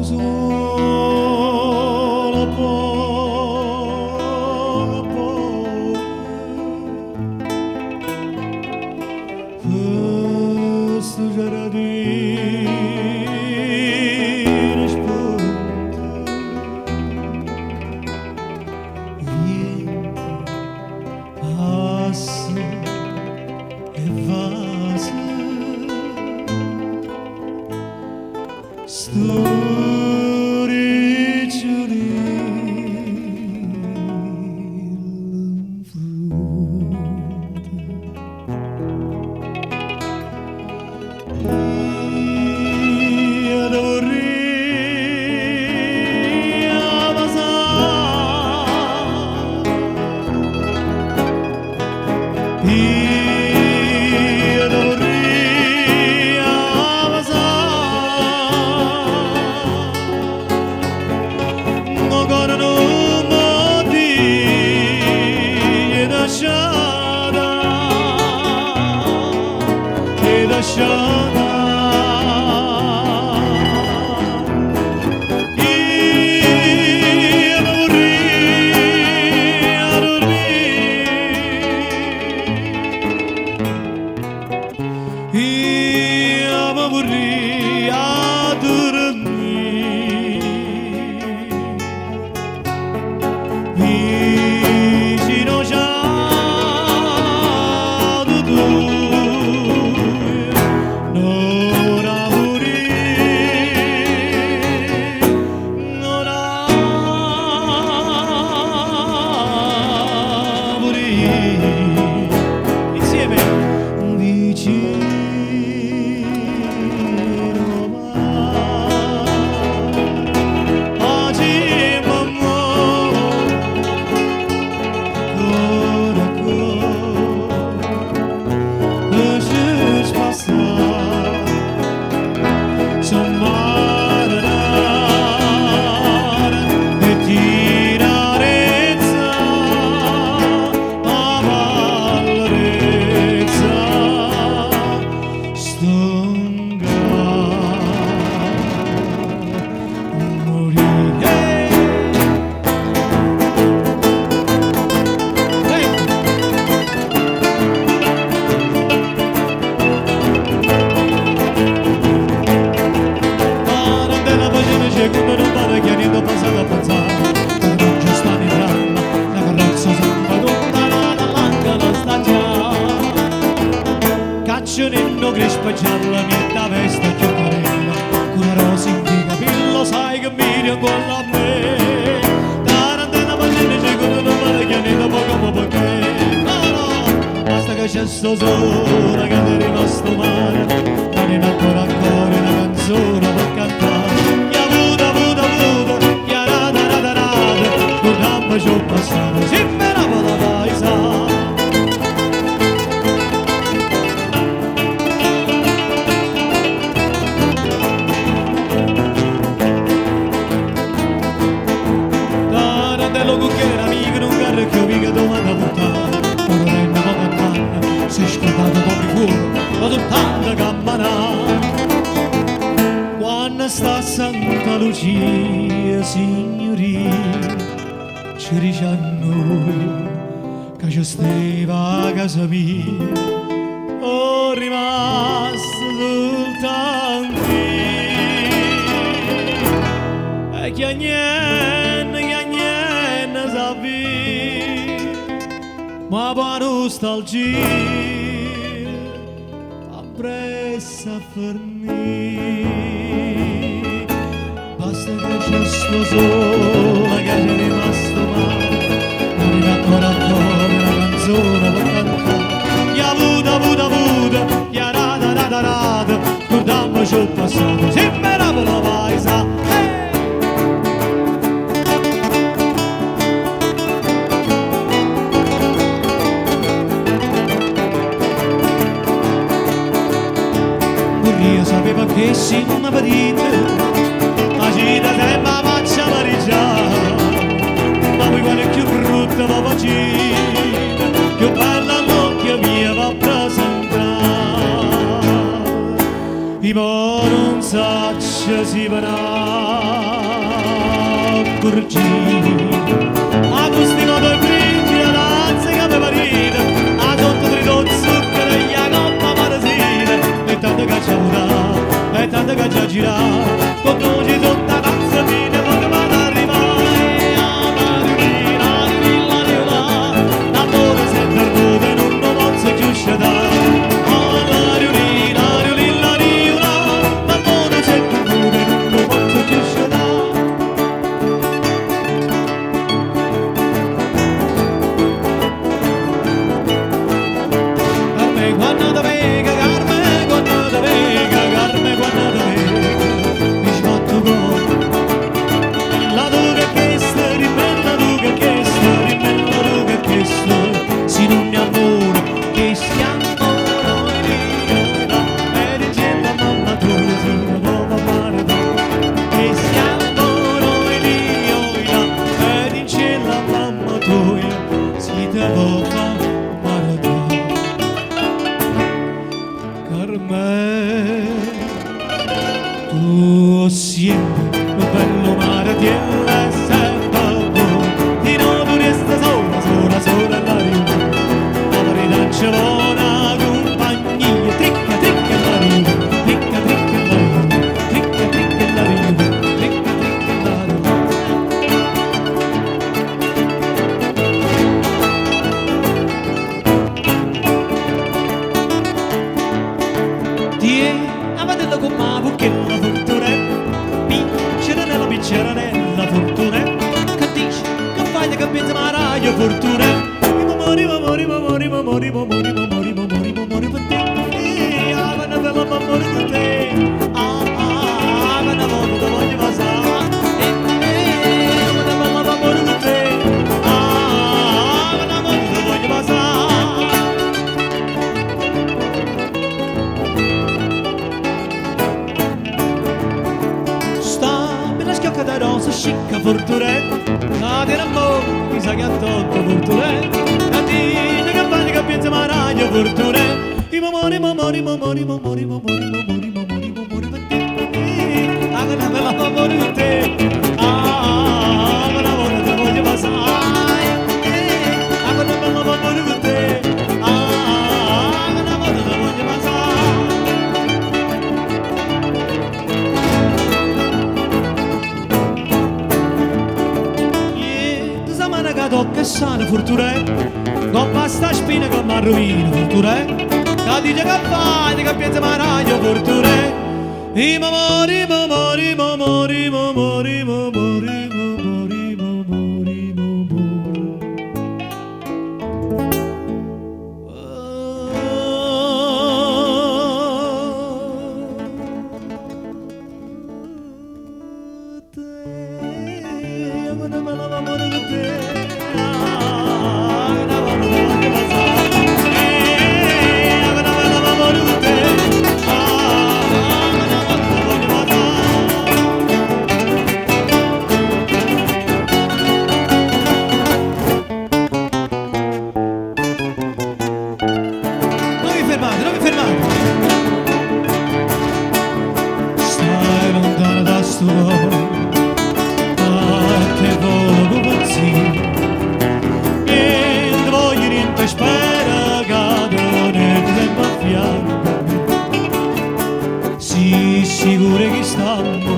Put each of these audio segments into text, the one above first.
solo poco questo giardino spunta vieni passa e vasa Nenno crespa gialla mietta veste chioccarella con la rosa in capello sai che miri ancora a me tarantella pagina c'è con una mano chianita poco perché no basta che c'è sto sole che ti è rimasto male non è ancora una canzone per cantare ya vuda ya rada con damma c'ho passato si ferava la paesa. Che mica domanda puttana ora venna poco a panna si è scattato poco fuoco ma tutta campana quando sta a Santa Lucia signoria ci dice a noi che ci stava a casa mia ho rimasto soltanto e che niente sappi ma per nostalgia appressa a fornire basta che c'è sto sole che c'è rimasto male non è ancora una canzone per cantare ya vuda ya rada scordammo c'ho passato si merava la paesa io sapevo che se non avete ma ci da sempre la faccia amareggiare ma poi quando è più brutta la facina più bella l'occhio mia va a presentare io non so si verrà Agostino due brigi la danza che mi marina a sotto tridozzo zucchero e la coppa marasina e tanto che c'è una e tanto che c'è girare con noi sotto la danza fine poco vado a arrivare a Marina l'amore se perduto non lo posso più scegliere Tu siempre lo bello mare di la sempre di no tu resta sola, sola, sola la riva la verità ce l'ho compagnia tricca, tricca la riva tricca, tricca la riva tricca, tricca la riva tricca, tricca la riva Tie, avete con ma perché la fortuna vincere nella bicchiera nella fortuna che dici che fai che pensi ma raio fortuna mori mori mori mori mori mori mori mori mori per te ah ma ne bella mori per te ah ma ne voglio passare ma ne bella mori per te ah ma ne voglio passare schiocca da rosa, scicca fortuna cadere a mo', mi sa che ha tolto fortuna a dire che fai che pensa ma raglio fortuna i momori, momori, momori, momori, momori, momori, momori, momori per te ah, che la bella momori per te ah, che la voglio, te voglio passare ah, che la bella momori per te ah, che la voglio, te voglio passare tocca sana fortuna non basta spina che mi rovina fortuna che dice che fai che pensa ma raglio fortuna i momori momori momori momori momori momori momori momori non vi fermate stai lontano da sto te voglio così niente voglio niente spera che non è tempo a fianco si sicuro che stiamo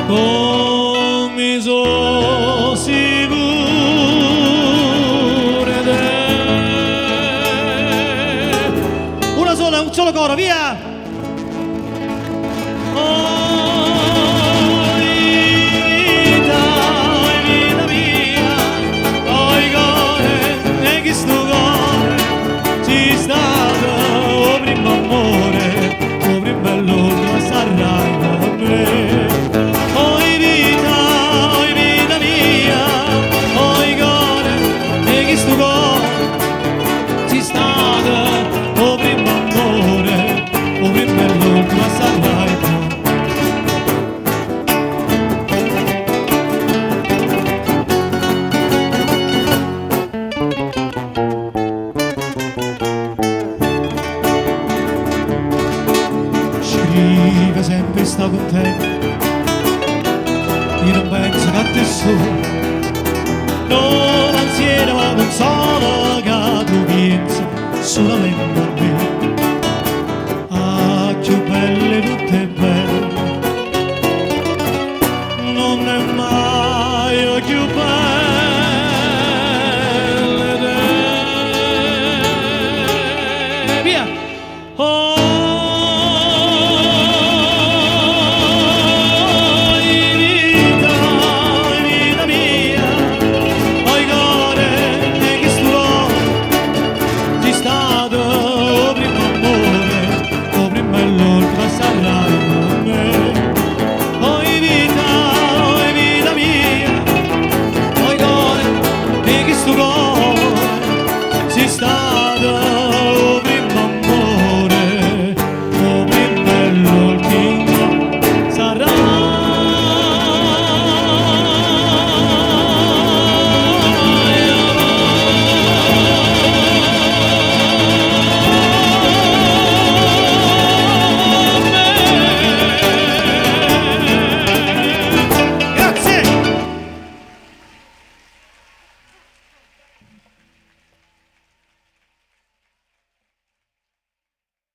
come sono sicuro un solo coro, via! Oh, che sempre sta con te. Io non penso che a te solo, non ansiedere ma non solo che tu pensi solamente a me.